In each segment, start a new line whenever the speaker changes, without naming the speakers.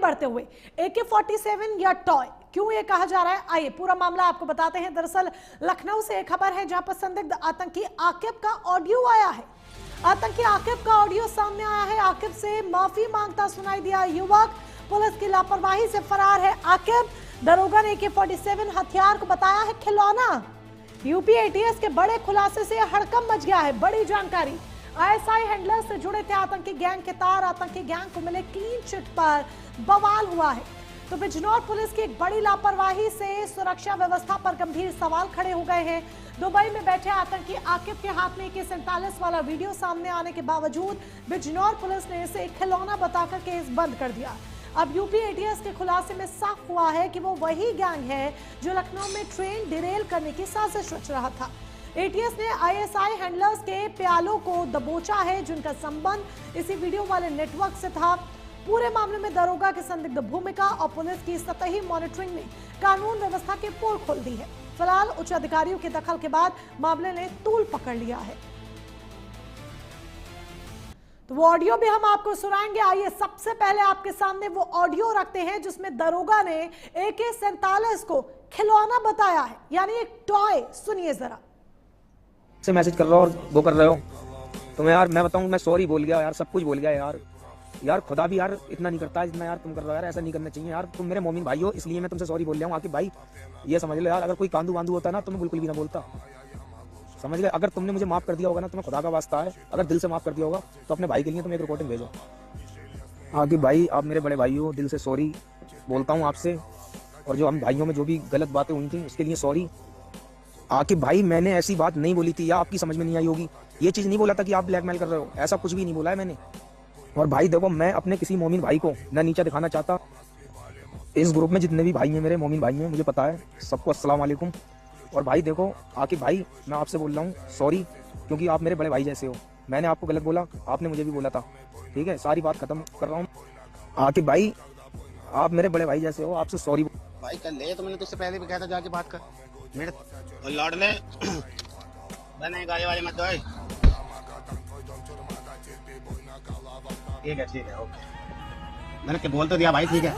बढ़ते हुए AK-47 या टॉय, क्यों ये कहा जा रहा है, आइए पूरा मामला आपको बताते हैं। दरअसल लखनऊ से एक खबर है जहां पर संदिग्ध आतंकी आकिब का ऑडियो आया है। आतंकी आकिब का ऑडियो सामने आया है। आकिब से माफी मांगता सुनाई दिया युवक। पुलिस की लापरवाही से फरार है आकिब। दरोगा ने AK-47 हथियार को बताया है खिलौना। यूपी ATS के बड़े खुलासे से हड़कंप मच गया है। बड़ी जानकारी, ISI हैंडलर से जुड़े थे आतंकी गैंग के तार। आतंकी गैंग को मिले क्लीन चिट पर बवाल हुआ है। तो बिजनौर पुलिस की एक बड़ी लापरवाही से सुरक्षा व्यवस्था पर गंभीर सवाल खड़े हो गए हैं। दुबई में बैठे आतंकी आकिब के हाथ में AK-47 वाला वीडियो सामने आने के बावजूद बिजनौर पुलिस ने इसे खिलौना बताकर केस बंद कर दिया। अब यूपी ATS के खुलासे में साफ हुआ है कि वो वही गैंग है जो लखनऊ में ट्रेन डिरेल करने की साजिश रच रहा था। ATS ने ISI हैंडलर्स के प्यालों को दबोचा है जिनका संबंध इसी वीडियो वाले नेटवर्क से था। पूरे मामले में दरोगा की संदिग्ध भूमिका और पुलिस की सतही मॉनिटरिंग ने कानून व्यवस्था की पोल खोल दी है। फिलहाल उच्च अधिकारियों के दखल के बाद मामले ने तूल पकड़ लिया है। तो वो ऑडियो भी हम आपको सुनाएंगे। आइए सबसे पहले आपके सामने वो ऑडियो रखते हैं जिसमें दरोगा ने AK-47 को खिलौना बताया है, यानी एक टॉय। सुनिए जरा।
से मैसेज कर रहा हो और वो कर रहे हो तो मैं यार, मैं बताऊं, मैं सॉरी बोल गया यार, सब कुछ बोल गया यार खुदा भी यार इतना नहीं करता है जितना यार तुम कर रहे हो यार। ऐसा नहीं करना चाहिए यार। तुम मेरे मोमिन भाई हो, इसलिए मैं तुमसे सॉरी बोल रहा हूँ। आकिब भाई ये समझ लो यार, अगर कोई कांदू वांदू होता ना तो मैं बिल्कुल भी ना बोलता, समझ गए। अगर तुमने मुझे माफ कर दिया होगा ना, तुम्हें खुदा का वास्ता है, अगर दिल से माफ कर दिया होगा तो अपने भाई के लिए तुम एक रिकॉर्डिंग भेजो। आकिब भाई आप मेरे बड़े भाई हो, दिल से सॉरी बोलता हूँ आपसे, और जो हम भाइयों में जो भी गलत बातें हुई थी उसके लिए सॉरी। आकिब भाई मैंने ऐसी बात नहीं बोली थी, या आपकी समझ में नहीं आई होगी। ये चीज़ नहीं बोला था कि आप ब्लैकमेल कर रहे हो, ऐसा कुछ भी नहीं बोला है मैंने। और भाई देखो, मैं अपने किसी मोमिन भाई को न नीचा दिखाना चाहता। इस ग्रुप में जितने भी भाई हैं, मेरे मोमिन भाई हैं, मुझे पता है सबको अस्सलाम वालेकुम। और भाई देखो आकिब भाई, मैं आपसे बोल रहा हूँ सॉरी, क्योंकि आप मेरे बड़े भाई जैसे हो। मैंने आपको गलत बोला, आपने मुझे भी बोला था, ठीक है। सारी बात खत्म कर रहा हूँ। आकिब भाई आप मेरे बड़े भाई जैसे हो, आपसे सॉरी
भाई। कर ले, तो मैंने तुझसे पहले भी कहा था जाके बात कर मेरे और लौट ले। बने गाड़ी वाली मत दो। ठीक है ओके, मैंने बोल तो दिया भाई, ठीक है।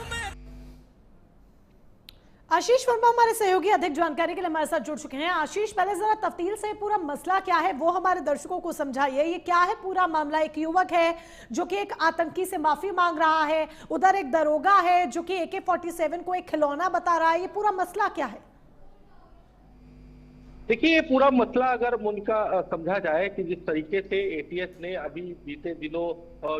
आशीष वर्मा हमारे सहयोगी अधिक जानकारी के लिए हमारे साथ जुड़ चुके हैं। आशीष, पहले जरा तफसील से पूरा मसला क्या है वो हमारे दर्शकों को समझाइए। ये क्या है पूरा मामला? एक युवक है जो कि एक आतंकी से माफी मांग रहा है, उधर एक दरोगा है जो कि AK-47 को एक खिलौना बता रहा है। ये पूरा मसला क्या है?
देखिए, ये पूरा मसला अगर उनका समझा जाए कि जिस तरीके से ATS ने अभी बीते दिनों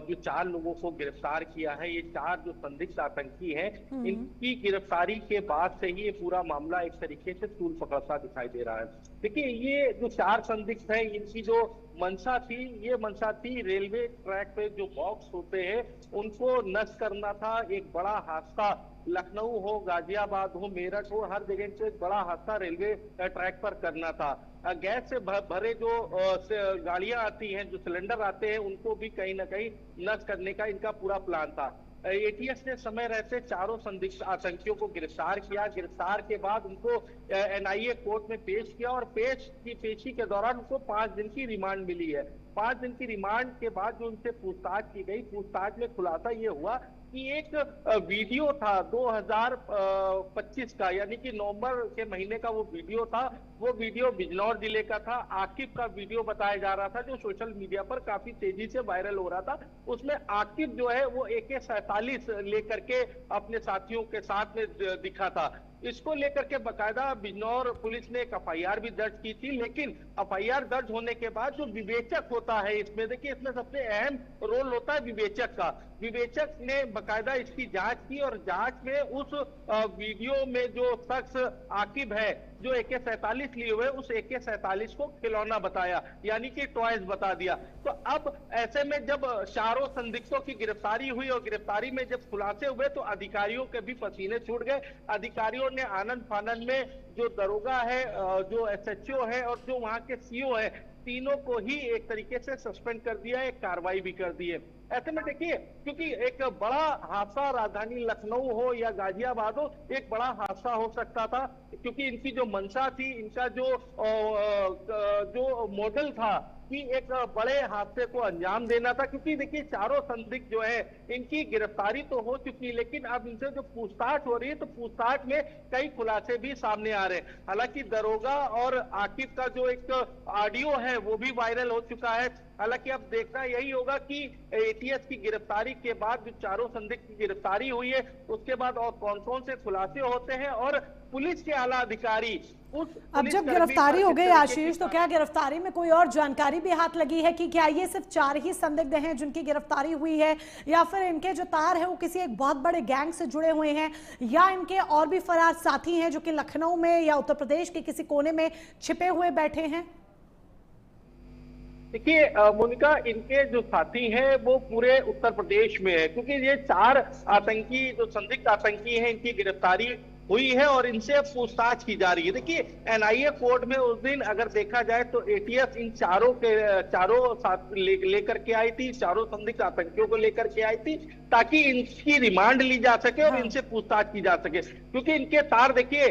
जो 4 लोगों को गिरफ्तार किया है, ये 4 जो संदिग्ध आतंकी हैं, इनकी गिरफ्तारी के बाद से ही ये पूरा मामला एक तरीके से तूल पकड़ता दिखाई दे रहा है। देखिए, ये जो 4 संदिग्ध हैं, इनकी जो मंशा थी, ये मंशा थी रेलवे ट्रैक पे जो बॉक्स होते हैं उनको नष्ट करना था। एक बड़ा हादसा लखनऊ हो, गाजियाबाद हो, मेरठ हो, हर जगह से एक बड़ा हादसा रेलवे ट्रैक पर करना था। गैस से भरे जो गाड़ियां आती हैं, जो सिलेंडर आते हैं, उनको भी कहीं ना कहीं नष्ट करने का इनका पूरा प्लान था। ATS ने समय रहते 4 संदिग्ध आतंकियों को गिरफ्तार किया। गिरफ्तार के बाद उनको NIA कोर्ट में पेश किया और पेशी के दौरान उनको 5 दिन की रिमांड मिली है। 5 दिन की रिमांड के बाद जो उनसे पूछताछ की गई, पूछताछ में खुलासा ये हुआ कि एक वीडियो था 2025 का, यानी कि नवंबर के महीने का वो वीडियो था। वो वीडियो बिजनौर जिले का था। आकिब का वीडियो बताया जा रहा था जो सोशल मीडिया पर काफी तेजी से वायरल हो रहा था। उसमें आकिब जो है वो AK-47 लेकर के अपने साथियों के साथ में दिखा था। इसको लेकर के बकायदा बिजनौर पुलिस ने एक FIR भी दर्ज की थी। लेकिन FIR दर्ज होने के बाद जो विवेचक होता है इसमें, देखिए इसमें सबसे अहम रोल होता है विवेचक का। विवेचक ने बकायदा इसकी जांच की और जांच में उस वीडियो में जो शख्स आकिब है जो AK-47 लिए हुए, उस AK-47 को खिलौना बताया, यानी कि टॉयज बता दिया। तो अब ऐसे में जब 4 संदिग्धों की गिरफ्तारी हुई और गिरफ्तारी में जब खुलासे हुए तो अधिकारियों के भी पसीने छूट गए। अधिकारियों ने आनंद फानंद में जो दरोगा है, जो SHO है और जो वहां के CO है, तीनों को ही एक तरीके से सस्पेंड कर दिया है, एक कार्रवाई भी कर दी है। ऐसे में देखिए, क्योंकि एक बड़ा हादसा राजधानी लखनऊ हो या गाजियाबाद हो, एक बड़ा हादसा हो सकता था, क्योंकि इनकी जो मंशा थी, इनका जो मॉडल था कि एक बड़े हादसे को अंजाम देना था। क्योंकि देखिए, चारों संदिग्ध जो है, इनकी गिरफ्तारी तो हो चुकी, लेकिन अब इनसे जो पूछताछ हो रही है, तो पूछताछ में कई खुलासे भी सामने आ रहे हैं। हालांकि दरोगा और आकिब का जो एक ऑडियो है वो भी वायरल हो चुका है। हालांकि अब देखना यही होगा कि एटीएस की गिरफ्तारी के बाद जो चारों संदिग्ध की गिरफ्तारी हुई है, उसके बाद और कौन कौन से खुलासे होते हैं, और पुलिस के आला अधिकारी
अब जब गिरफ्तारी हो गई आशीष, तो क्या गिरफ्तारी में कोई और जानकारी भी हाथ लगी है कि क्या ये सिर्फ 4 ही संदिग्ध हैं जिनकी गिरफ्तारी हुई है, या फिर इनके जो तार है वो किसी एक बहुत बड़े गैंग से जुड़े हुए हैं, या इनके और भी फरार साथी हैं जो कि लखनऊ में या उत्तर प्रदेश के किसी कोने में छिपे हुए बैठे हैं?
देखिए मोनिका, इनके जो साथी हैं वो पूरे उत्तर प्रदेश में है, क्योंकि ये 4 आतंकी जो संदिग्ध आतंकी हैं, इनकी गिरफ्तारी हुई है और इनसे पूछताछ की जा रही है। देखिए, एनआईए कोर्ट में उस दिन अगर देखा जाए तो एटीएस इन चारों साथ लेकर के आई थी, चारों संदिग्ध आतंकियों को लेकर के आई थी, ताकि इनकी रिमांड ली जा सके और इनसे पूछताछ की जा सके। क्योंकि इनके तार देखिए,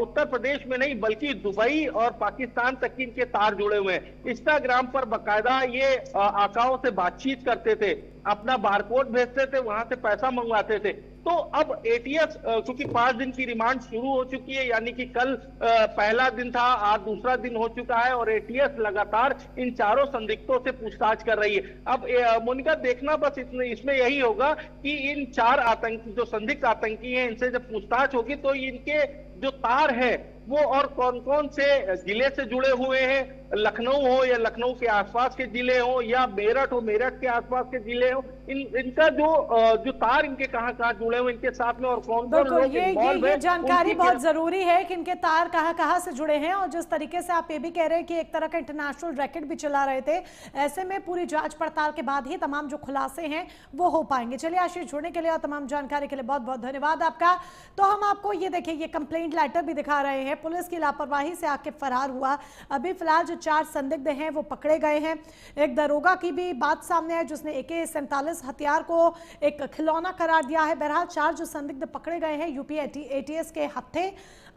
उत्तर प्रदेश में नहीं बल्कि दुबई और पाकिस्तान तक की इनके तार जुड़े हुए हैं। इंस्टाग्राम पर बकायदा ये आकाओं से बातचीत करते थे, अपना बारकोड भेजते थे, वहां से पैसा मंगवाते थे। तो अब एटीएस, क्योंकि 5 दिन की रिमांड शुरू हो चुकी है, यानी कि कल पहला दिन था, आज दूसरा दिन हो चुका है, और एटीएस लगातार इन चारों संदिग्धों से पूछताछ कर रही है। अब मोनिका, देखना बस इसमें यही होगा कि इन 4 आतंकी जो संदिग्ध आतंकी हैं, इनसे जब पूछताछ होगी तो इनके जो तार है वो और कौन कौन से जिले से जुड़े हुए हैं, लखनऊ हो या लखनऊ के आसपास के जिले हो, या मेरठ हो, मेरठ के आसपास के जिले हो, इनका जो तार इनके कहां जुड़े हुए इनके साथ में, और कौन कौन लोग इन्वॉल्व हैं।
ये जानकारी बहुत जरूरी है कि इनके तार कहां से जुड़े हैं, और जिस तरीके से आप ये भी कह रहे हैं कि एक तरह का इंटरनेशनल रैकेट भी चला रहे थे, ऐसे में पूरी जांच पड़ताल के बाद ही तमाम जो खुलासे हैं वो हो पाएंगे। चलिए आशीष, जुड़ने के लिए और तमाम जानकारी के लिए बहुत बहुत धन्यवाद आपका। तो हम आपको ये देखिए, ये कंप्लेंट लेटर भी दिखा रहे हैं, पुलिस की लापरवाही से आके फरार हुआ। अभी फिलहाल जो 4 संदिग्ध हैं वो पकड़े गए हैं। एक दरोगा की भी बात सामने है जिसने AK-47 हथियार को एक खिलौना करार दिया है। बहरहाल 4 जो संदिग्ध पकड़े गए हैं यूपी एटीएस के हत्थे,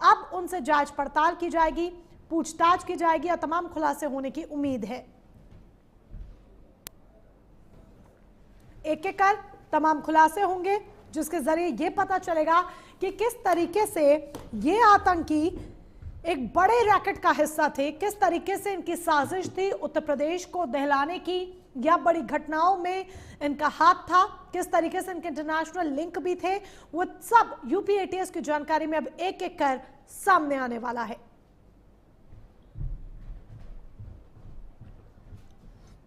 अब उनसे जांच पड़ताल की जाएगी, पूछताछ की जाएगी और तमाम खुलासे होने की उम्मीद है। एक एक कर तमाम खुलासे होंगे जिसके जरिए ये पता चलेगा कि किस तरीके से ये आतंकी एक बड़े रैकेट का हिस्सा थे, किस तरीके से इनकी साजिश थी उत्तर प्रदेश को दहलाने की, या बड़ी घटनाओं में इनका हाथ था, किस तरीके से इनके इंटरनेशनल लिंक भी थे। वो सब यूपी एटीएस की जानकारी में अब एक एक कर सामने आने वाला है।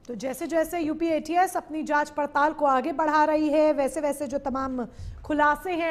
तो जैसे जैसे यूपी एटीएस अपनी जांच पड़ताल को आगे बढ़ा रही है, वैसे वैसे जो तमाम खुलासे हैं